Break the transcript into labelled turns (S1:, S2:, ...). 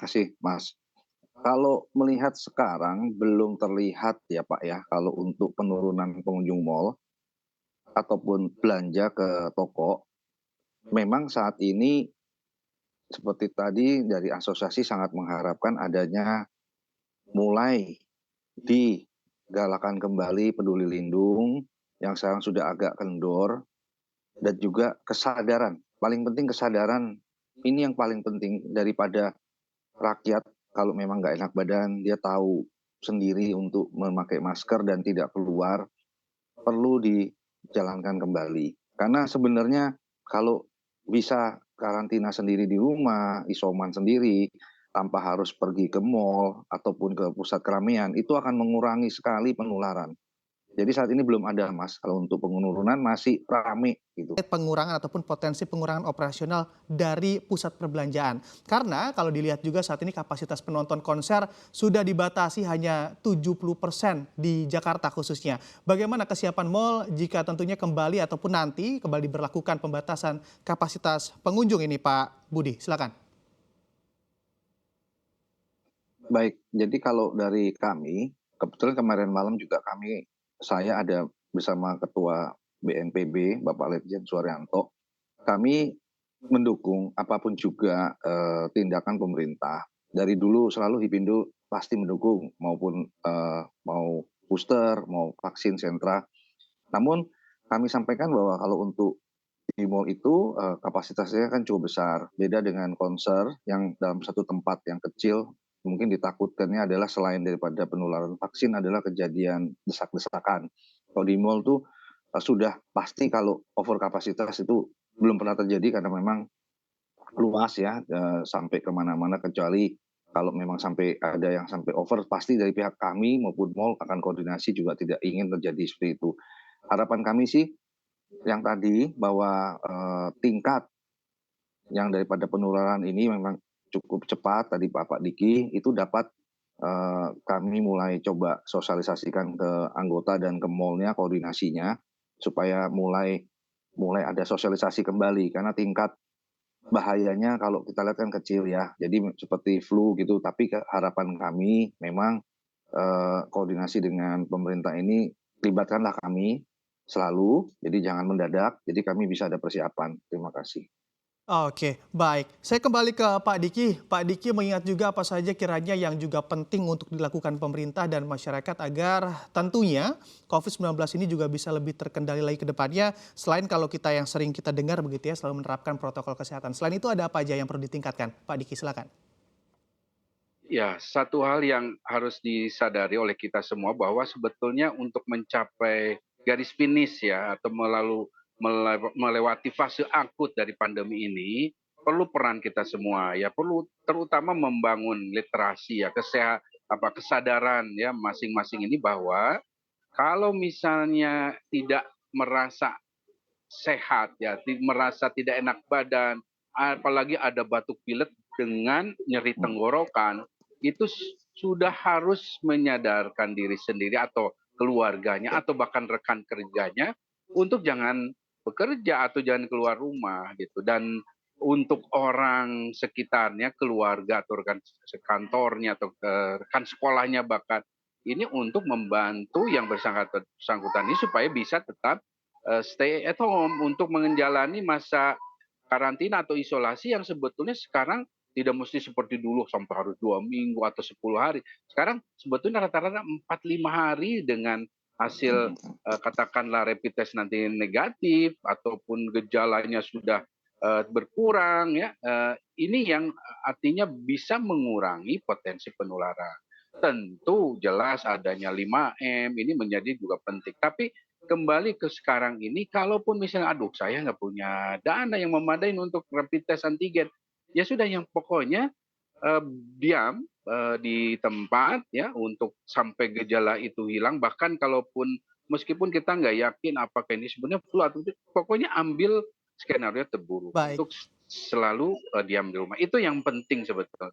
S1: kasih, Mas. Kalau melihat sekarang belum terlihat ya, Pak, ya, kalau untuk penurunan pengunjung mal ataupun belanja ke toko, memang saat ini seperti tadi dari asosiasi sangat mengharapkan adanya mulai digalakan kembali Peduli Lindung yang sekarang sudah agak kendor dan juga kesadaran, paling penting kesadaran, ini yang paling penting daripada rakyat kalau memang nggak enak badan, dia tahu sendiri untuk memakai masker dan tidak keluar, perlu dijalankan kembali. Karena sebenarnya kalau bisa karantina sendiri di rumah, isoman sendiri, tanpa harus pergi ke mall ataupun ke pusat keramaian, itu akan mengurangi sekali penularan. Jadi saat ini belum ada, Mas, kalau untuk penurunan masih rame gitu.
S2: Pengurangan ataupun potensi pengurangan operasional dari pusat perbelanjaan. Karena kalau dilihat juga saat ini kapasitas penonton konser sudah dibatasi hanya 70% di Jakarta khususnya. Bagaimana kesiapan mal jika tentunya kembali ataupun nanti kembali berlakukan pembatasan kapasitas pengunjung ini, Pak Budi? Silakan.
S1: Baik, jadi kalau dari kami, kebetulan kemarin malam juga saya ada bersama Ketua BNPB, Bapak Letjen Suharyanto, kami mendukung apapun juga, tindakan pemerintah. Dari dulu selalu Hipindo pasti mendukung, maupun, mau booster, mau vaksin sentra. Namun kami sampaikan bahwa kalau untuk di mall itu, kapasitasnya kan cukup besar, beda dengan konser yang dalam satu tempat yang kecil, mungkin ditakutkannya adalah selain daripada penularan vaksin adalah kejadian desak-desakan. Kalau di mall tuh, sudah pasti kalau over kapasitas itu belum pernah terjadi karena memang luas ya, sampai ke mana-mana kecuali kalau memang sampai ada yang sampai over, pasti dari pihak kami maupun mall akan koordinasi juga tidak ingin terjadi seperti itu. Harapan kami sih yang tadi bahwa, tingkat yang daripada penularan ini memang cukup cepat tadi Bapak Diki, itu dapat, kami mulai coba sosialisasikan ke anggota dan ke mall-nya koordinasinya, supaya mulai mulai ada sosialisasi kembali karena tingkat bahayanya kalau kita lihat kan kecil ya, jadi seperti flu gitu, tapi harapan kami memang, koordinasi dengan pemerintah ini libatkanlah kami selalu, jadi jangan mendadak, jadi kami bisa ada persiapan. Terima kasih.
S2: Oke, baik. Saya kembali ke Pak Diki. Pak Diki mengingat juga apa saja kiranya yang juga penting untuk dilakukan pemerintah dan masyarakat agar tentunya COVID-19 ini juga bisa lebih terkendali lagi ke depannya. Selain kalau kita yang sering kita dengar begitu ya, selalu menerapkan protokol kesehatan. Selain itu ada apa aja yang perlu ditingkatkan? Pak Diki, silakan.
S3: Ya, satu hal yang harus disadari oleh kita semua bahwa sebetulnya untuk mencapai garis finish ya atau melewati fase akut dari pandemi ini perlu peran kita semua ya, perlu terutama membangun literasi ya, kesadaran ya masing-masing ini bahwa kalau misalnya tidak merasa sehat ya, merasa tidak enak badan, apalagi ada batuk pilek dengan nyeri tenggorokan, itu sudah harus menyadarkan diri sendiri atau keluarganya atau bahkan rekan kerjanya untuk jangan bekerja atau jangan keluar rumah gitu. Dan untuk orang sekitarnya, keluarga atau rekan kantornya atau rekan sekolahnya bahkan ini untuk membantu yang bersangkutan ini supaya bisa tetap stay at home untuk menjalani masa karantina atau isolasi yang sebetulnya sekarang tidak mesti seperti dulu sampai harus 2 minggu atau 10 hari. Sekarang sebetulnya rata-rata 4-5 hari dengan hasil katakanlah rapid test nanti negatif ataupun gejalanya sudah berkurang ya. Ini yang artinya bisa mengurangi potensi penularan. Tentu jelas adanya 5M ini menjadi juga penting. Tapi kembali ke sekarang ini, kalaupun misalnya, aduh saya nggak punya dana yang memadai untuk rapid test antigen, ya sudah yang pokoknya eh, diam di tempat ya untuk sampai gejala itu hilang. Bahkan kalaupun meskipun kita nggak yakin apakah ini sebenarnya flu atau tidak, pokoknya ambil skenario terburuk
S2: Baik.
S3: untuk selalu diam di rumah. Itu yang penting sebetulnya.